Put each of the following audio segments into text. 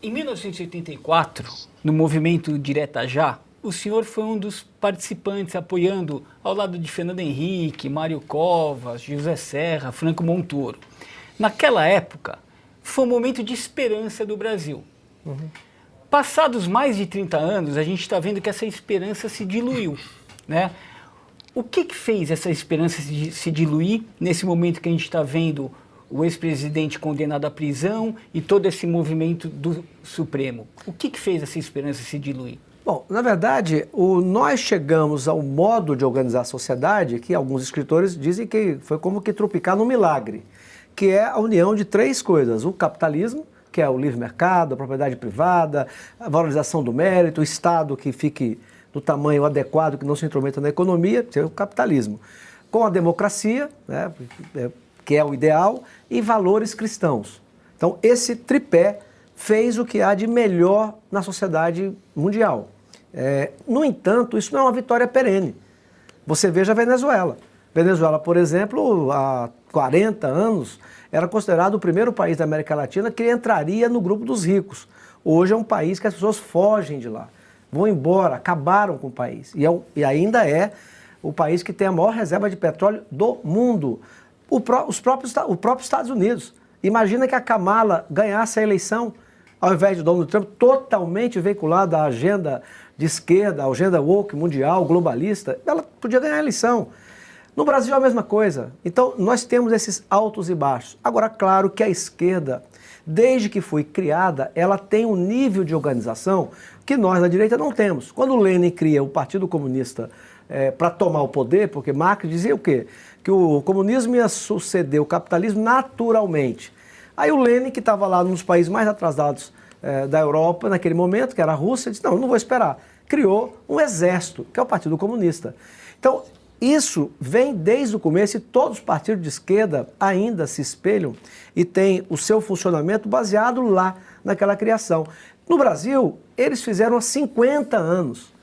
Em 1984, no movimento Direta Já, o senhor foi um dos participantes apoiando ao lado de Fernando Henrique, Mário Covas, José Serra, Franco Montoro. Naquela época, foi um momento de esperança do Brasil. Passados mais de 30 anos, a gente está vendo que essa esperança se diluiu, né? O que fez essa esperança se diluir nesse momento que a gente está vendo o ex-presidente condenado à prisão e todo esse movimento do Supremo? O que fez essa esperança se diluir? Bom, na verdade, nós chegamos ao modo de organizar a sociedade que alguns escritores dizem que foi como que tropicar no milagre, que é a união de três coisas: o capitalismo, que é o livre mercado, a propriedade privada, a valorização do mérito, o Estado que fique do tamanho adequado, que não se intrometa na economia, que é o capitalismo, com a democracia, né, que é o ideal, e valores cristãos. Então, esse tripé fez o que há de melhor na sociedade mundial. No entanto, isso não é uma vitória perene. Você veja a Venezuela. Venezuela, por exemplo, há 40 anos, era considerado o primeiro país da América Latina que entraria no grupo dos ricos. Hoje é um país que as pessoas fogem de lá, vão embora, acabaram com o país. E ainda é o país que tem a maior reserva de petróleo do mundo. O próprio Estados Unidos. Imagina que a Kamala ganhasse a eleição, ao invés de Donald Trump, totalmente veiculada à agenda de esquerda, à agenda woke mundial, globalista, ela podia ganhar a eleição. No Brasil é a mesma coisa. Então, nós temos esses altos e baixos. Agora, claro que a esquerda, desde que foi criada, ela tem um nível de organização que nós, na direita, não temos. Quando o Lenin cria o Partido Comunista para tomar o poder, porque Marx dizia o quê? Que o comunismo ia suceder o capitalismo naturalmente. Aí o Lenin, que estava lá nos países mais atrasados da Europa, naquele momento, que era a Rússia, disse: não vou esperar. Criou um exército, que é o Partido Comunista. Então, isso vem desde o começo e todos os partidos de esquerda ainda se espelham e têm o seu funcionamento baseado lá naquela criação. No Brasil, eles fizeram há 50 anos.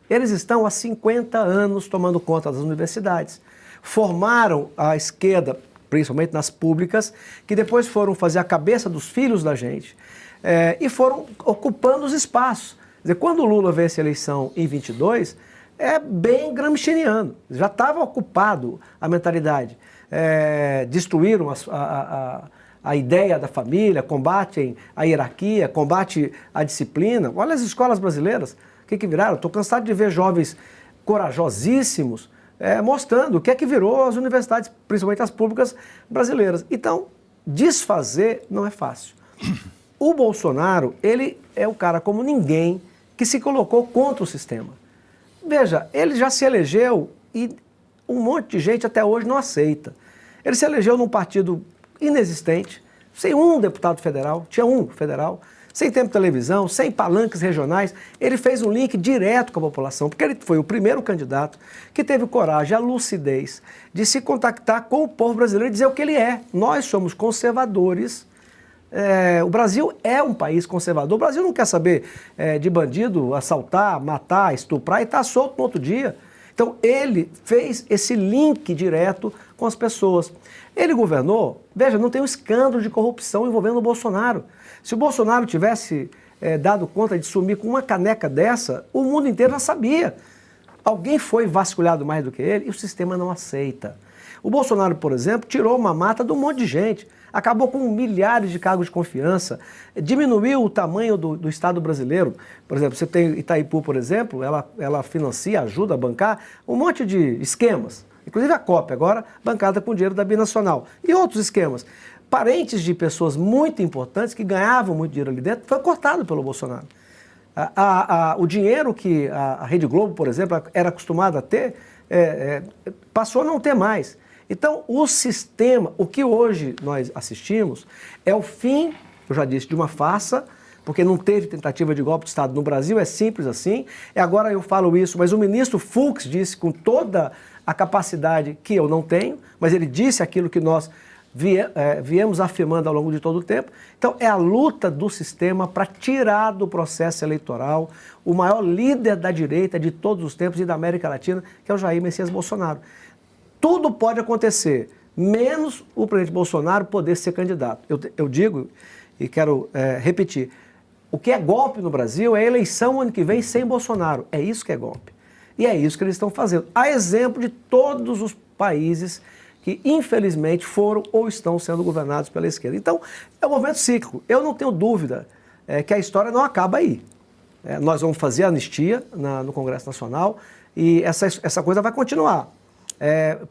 Eles estão há 50 anos tomando conta das universidades. Formaram a esquerda, principalmente nas públicas, que depois foram fazer a cabeça dos filhos da gente e foram ocupando os espaços. Quer dizer, quando o Lula vence a eleição em 22, é bem gramsciano, já estava ocupado a mentalidade. Destruíram a ideia da família, combatem a hierarquia, combate a disciplina. Olha as escolas brasileiras, o que viraram? Estou cansado de ver jovens corajosíssimos mostrando o que é que virou as universidades, principalmente as públicas brasileiras. Então, desfazer não é fácil. O Bolsonaro, ele é o cara como ninguém que se colocou contra o sistema. Veja, ele já se elegeu e um monte de gente até hoje não aceita. Ele se elegeu num partido inexistente, sem um deputado federal, tinha um federal, sem tempo de televisão, sem palanques regionais. Ele fez um link direto com a população, porque ele foi o primeiro candidato que teve coragem, a lucidez de se contactar com o povo brasileiro e dizer o que ele é. Nós somos conservadores. O Brasil é um país conservador. O Brasil não quer saber de bandido assaltar, matar, estuprar e estar solto no outro dia. Então ele fez esse link direto com as pessoas. Ele governou, veja, não tem um escândalo de corrupção envolvendo o Bolsonaro. Se o Bolsonaro tivesse dado conta de sumir com uma caneca dessa, o mundo inteiro já sabia. Alguém foi vasculhado mais do que ele e o sistema não aceita. O Bolsonaro, por exemplo, tirou uma mata de um monte de gente. Acabou com milhares de cargos de confiança, diminuiu o tamanho do Estado brasileiro. Por exemplo, você tem Itaipu, por exemplo, ela financia, ajuda a bancar um monte de esquemas. Inclusive a COP, agora bancada com dinheiro da Binacional. E outros esquemas. Parentes de pessoas muito importantes que ganhavam muito dinheiro ali dentro foi cortado pelo Bolsonaro. O dinheiro que a Rede Globo, por exemplo, era acostumada a ter, passou a não ter mais. Então, o sistema, o que hoje nós assistimos, é o fim, eu já disse, de uma farsa, porque não teve tentativa de golpe de Estado no Brasil, é simples assim. Agora eu falo isso, mas o ministro Fux disse com toda a capacidade que eu não tenho, mas ele disse aquilo que nós viemos afirmando ao longo de todo o tempo. Então, é a luta do sistema para tirar do processo eleitoral o maior líder da direita de todos os tempos e da América Latina, que é o Jair Messias Bolsonaro. Tudo pode acontecer, menos o presidente Bolsonaro poder ser candidato. Eu digo, e quero repetir, O que é golpe no Brasil é a eleição ano que vem sem Bolsonaro. É isso que é golpe. E é isso que eles estão fazendo. A exemplo de todos os países que, infelizmente, foram ou estão sendo governados pela esquerda. Então, é um movimento cíclico. Eu não tenho dúvida que a história não acaba aí. Nós vamos fazer a anistia no Congresso Nacional e essa coisa vai continuar.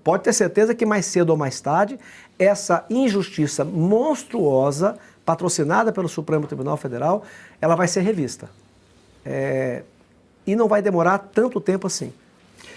Pode ter certeza que mais cedo ou mais tarde, essa injustiça monstruosa, patrocinada pelo Supremo Tribunal Federal, ela vai ser revista. E não vai demorar tanto tempo assim.